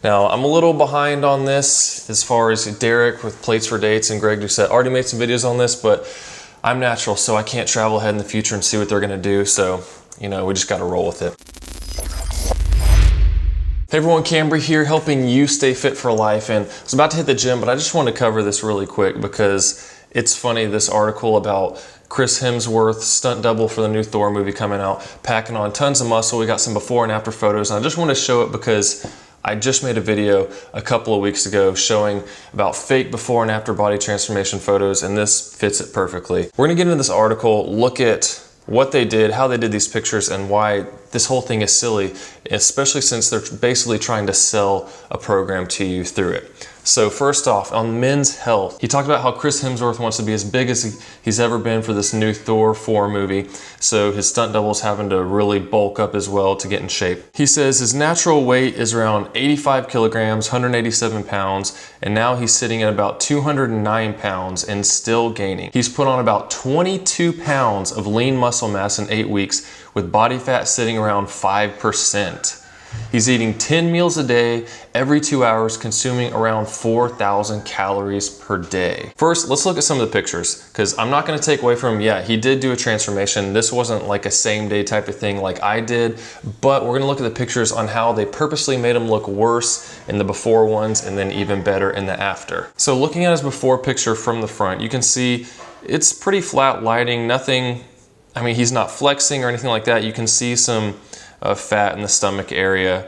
Now, I'm a little behind on this as far as Derek with Plates for Dates and Greg Doucette already made some videos on this, but I'm natural, so I can't travel ahead in the future and see what they're gonna do, so, you know, we just gotta roll with it. Hey everyone, Camber here, helping you stay fit for life, and I was about to hit the gym, but I just want to cover this really quick because it's funny, this article about Chris Hemsworth, stunt double for the new Thor movie coming out, packing on tons of muscle. We got some before and after photos, and I just want to show it because I just made a video a couple of weeks ago showing about fake before and after body transformation photos, and this fits it perfectly. We're gonna get into this article, look at what they did, how they did these pictures, and why this whole thing is silly, especially since they're basically trying to sell a program to you through it. So first off, on men's health, he talked about how Chris Hemsworth wants to be as big as he's ever been for this new Thor 4 movie, so his stunt double's having to really bulk up as well to get in shape. He says his natural weight is around 85 kilograms, 187 pounds, and now he's sitting at about 209 pounds and still gaining. He's put on about 22 pounds of lean muscle mass in 8 weeks, with body fat sitting around 5%. He's eating 10 meals a day, every 2 hours, consuming around 4,000 calories per day. First, let's look at some of the pictures, because I'm not gonna take away from him. Yeah, he did do a transformation. This wasn't like a same day type of thing like I did, but we're gonna look at the pictures on how they purposely made him look worse in the before ones and then even better in the after. So looking at his before picture from the front, you can see it's pretty flat lighting, nothing, I mean, he's not flexing or anything like that. You can see some fat in the stomach area.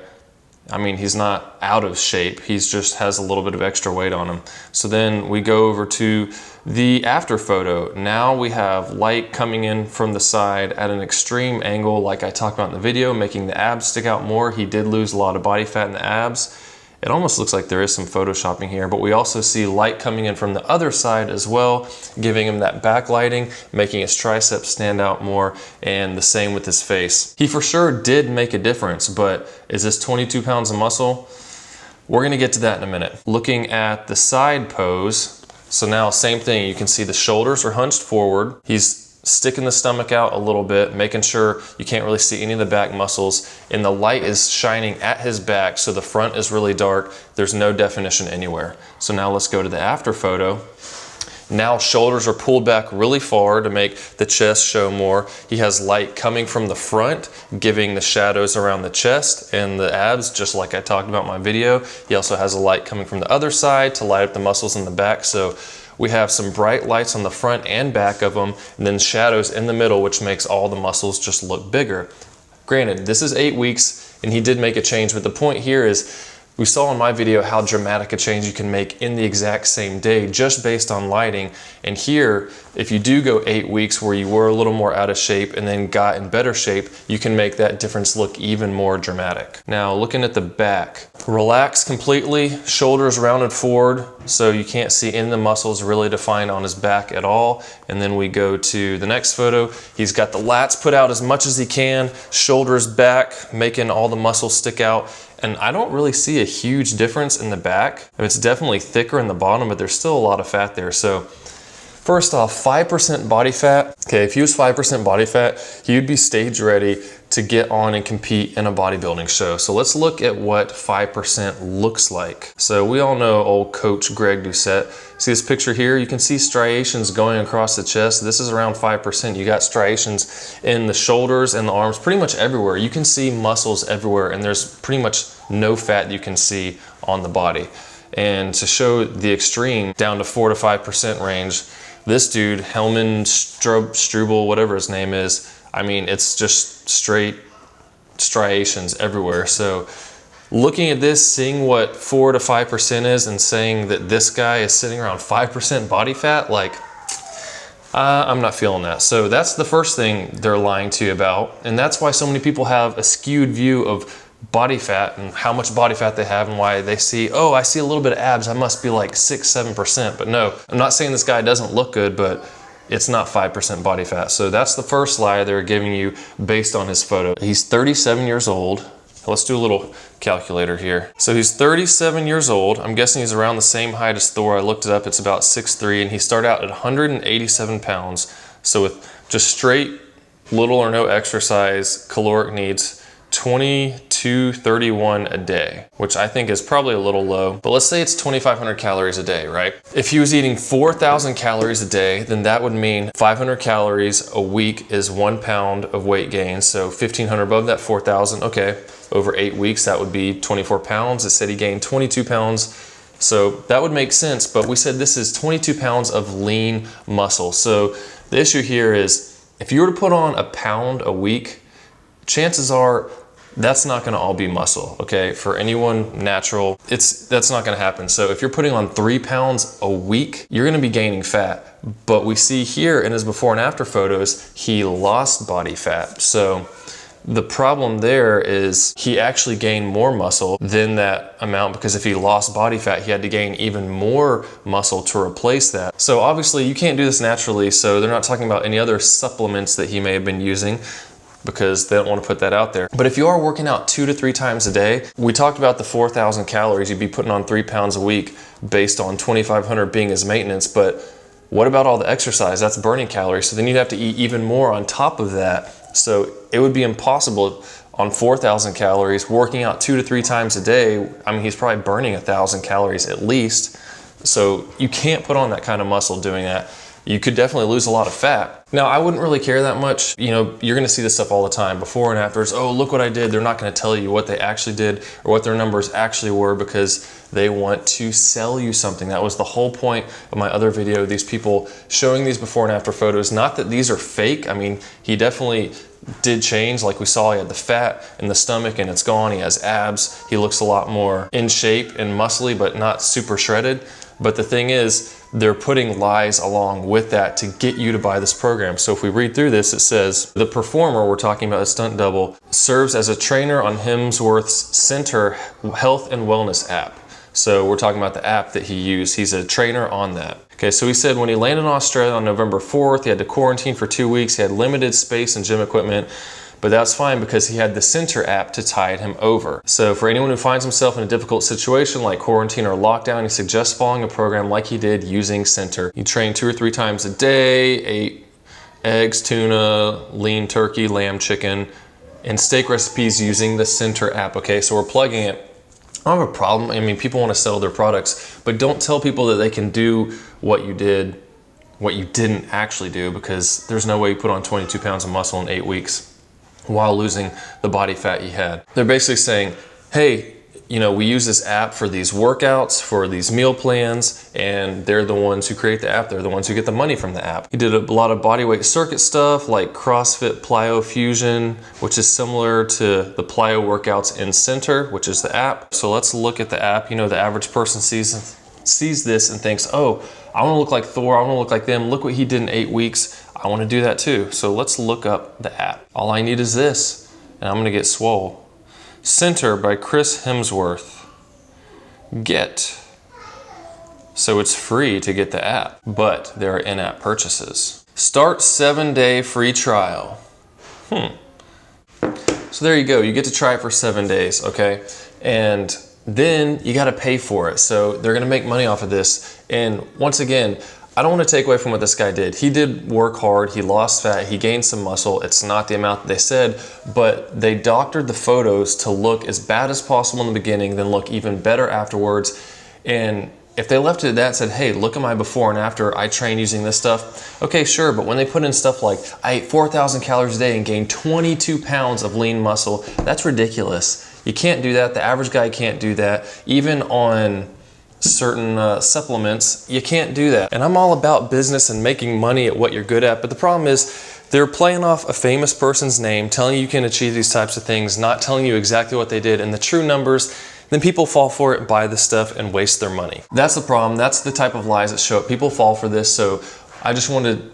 I mean, he's not out of shape. He's just has a little bit of extra weight on him. So then we go over to the after photo. Now we have light coming in from the side at an extreme angle, like I talked about in the video, making the abs stick out more. He did lose a lot of body fat in the abs. It almost looks like there is some photoshopping here, but we also see light coming in from the other side as well, giving him that backlighting, making his triceps stand out more, and the same with his face. He for sure did make a difference, but is this 22 pounds of muscle? We're gonna get to that in a minute. Looking at the side pose, so now same thing, you can see the shoulders are hunched forward. He's sticking the stomach out a little bit, making sure you can't really see any of the back muscles, and the light is shining at his back, so the front is really dark. There's no definition anywhere. So now let's go to the after photo. Now shoulders are pulled back really far to make the chest show more. He has light coming from the front, giving the shadows around the chest and the abs, just like I talked about in my video. He also has a light coming from the other side to light up the muscles in the back. So we have some bright lights on the front and back of them, and then shadows in the middle, which makes all the muscles just look bigger. Granted, this is 8 weeks, and he did make a change, but the point here is, we saw in my video how dramatic a change you can make in the exact same day just based on lighting. And here, if you do go 8 weeks where you were a little more out of shape and then got in better shape, you can make that difference look even more dramatic. Now, looking at the back, relaxed completely, shoulders rounded forward, so you can't see any of the muscles really defined on his back at all. And then we go to the next photo. He's got the lats put out as much as he can, shoulders back, making all the muscles stick out. And I don't really see a huge difference in the back. I mean, it's definitely thicker in the bottom, but there's still a lot of fat there. So first off, 5% body fat. Okay, if he was 5% body fat, he would be stage ready to get on and compete in a bodybuilding show. So let's look at what 5% looks like. So we all know old coach Greg Doucette. See this picture here? You can see striations going across the chest. This is around 5%. You got striations in the shoulders and the arms, pretty much everywhere. You can see muscles everywhere, and there's pretty much no fat you can see on the body. And to show the extreme, down to 4 to 5% range, this dude, Hellman Strubel, whatever his name is, I mean, it's just straight striations everywhere. So looking at this, seeing what 4 to 5% is and saying that this guy is sitting around 5% body fat, like, I'm not feeling that. So that's the first thing they're lying to you about. And that's why so many people have a skewed view of body fat and how much body fat they have, and why they see, oh, I see a little bit of abs, I must be like 6-7%. But no, I'm not saying this guy doesn't look good, but it's not 5% body fat. So that's the first lie they're giving you based on his photo. He's 37 years old. Let's do a little calculator here. So he's 37 years old. I'm guessing he's around the same height as Thor. I looked it up, it's about 6'3", and he started out at 187 pounds. So with just straight little or no exercise, caloric needs, 2231 a day, which I think is probably a little low, but let's say it's 2,500 calories a day, right? If he was eating 4,000 calories a day, then that would mean 500 calories a week is 1 pound of weight gain. So 1,500 above that 4,000, okay, over 8 weeks, that would be 24 pounds. It said he gained 22 pounds. So that would make sense, but we said this is 22 pounds of lean muscle. So the issue here is if you were to put on a pound a week, chances are that's not gonna all be muscle, okay? For anyone natural, that's not gonna happen. So if you're putting on 3 pounds a week, you're gonna be gaining fat. But we see here in his before and after photos, he lost body fat. So the problem there is he actually gained more muscle than that amount, because if he lost body fat, he had to gain even more muscle to replace that. So obviously you can't do this naturally, so they're not talking about any other supplements that he may have been using, because they don't want to put that out there. But if you are working out 2 to 3 times a day, we talked about the 4,000 calories, you'd be putting on 3 pounds a week based on 2,500 being his maintenance, but what about all the exercise? That's burning calories. So then you'd have to eat even more on top of that. So it would be impossible on 4,000 calories, working out 2 to 3 times a day. I mean, he's probably burning 1,000 calories at least. So you can't put on that kind of muscle doing that. You could definitely lose a lot of fat. Now, I wouldn't really care that much. You know, you're gonna see this stuff all the time, before and afters. Oh, look what I did. They're not gonna tell you what they actually did or what their numbers actually were, because they want to sell you something. That was the whole point of my other video, these people showing these before and after photos. Not that these are fake. I mean, he definitely did change. Like we saw, he had the fat in the stomach and it's gone. He has abs. He looks a lot more in shape and muscly, but not super shredded. But the thing is, they're putting lies along with that to get you to buy this program. So if we read through this, it says, the performer, we're talking about a stunt double, serves as a trainer on Hemsworth's Center Health and Wellness app. So we're talking about the app that he used. He's a trainer on that. Okay, so he said when he landed in Australia on November 4th, he had to quarantine for 2 weeks. He had limited space and gym equipment, but that's fine because he had the Center app to tide him over. So for anyone who finds himself in a difficult situation like quarantine or lockdown, he suggests following a program like he did using Center. He trained 2 or 3 times a day, ate eggs, tuna, lean turkey, lamb, chicken, and steak recipes using the Center app. Okay, so we're plugging it. I don't have a problem. I mean, people want to sell their products, but don't tell people that they can do what you did, what you didn't actually do, because there's no way you put on 22 pounds of muscle in 8 weeks while losing the body fat you had. They're basically saying, hey, you know, we use this app for these workouts, for these meal plans, and they're the ones who create the app. They're the ones who get the money from the app. He did a lot of bodyweight circuit stuff like CrossFit Plyo Fusion, which is similar to the plyo workouts in Center, which is the app. So let's look at the app. You know, the average person sees this and thinks, oh, I want to look like Thor. I want to look like them. Look what he did in 8 weeks. I want to do that too. So let's look up the app. All I need is this, and I'm going to get swole. Center by Chris Hemsworth. Get. So it's free to get the app, but there are in-app purchases. Start 7-day free trial. So there you go. You get to try it for 7 days, okay? And then you got to pay for it. So they're going to make money off of this. And once again, I don't want to take away from what this guy did. He did work hard, he lost fat, he gained some muscle. It's not the amount that they said, but they doctored the photos to look as bad as possible in the beginning, then look even better afterwards. And if they left it at that and said, hey, look at my before and after, I train using this stuff, okay, sure, but when they put in stuff like, I ate 4,000 calories a day and gained 22 pounds of lean muscle, that's ridiculous. You can't do that. The average guy can't do that. Even on certain supplements, you can't do that. And I'm all about business and making money at what you're good at, but the problem is they're playing off a famous person's name, telling you can achieve these types of things, not telling you exactly what they did and the true numbers. Then people fall for it, buy this stuff, and waste their money. That's the problem. That's the type of lies that show up. People fall for this, so I just want to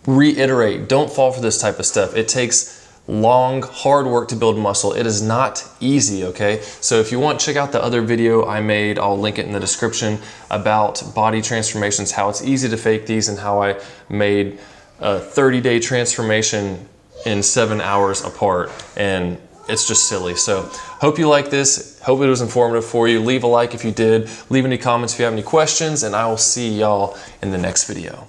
reiterate, don't fall for this type of stuff. It takes long, hard work to build muscle. It is not easy, okay? So if you want, check out the other video I made. I'll link it in the description about body transformations, how it's easy to fake these, and how I made a 30-day transformation in 7 hours apart. And it's just silly. So hope you like this. Hope it was informative for you. Leave a like if you did. Leave any comments if you have any questions, and I will see y'all in the next video.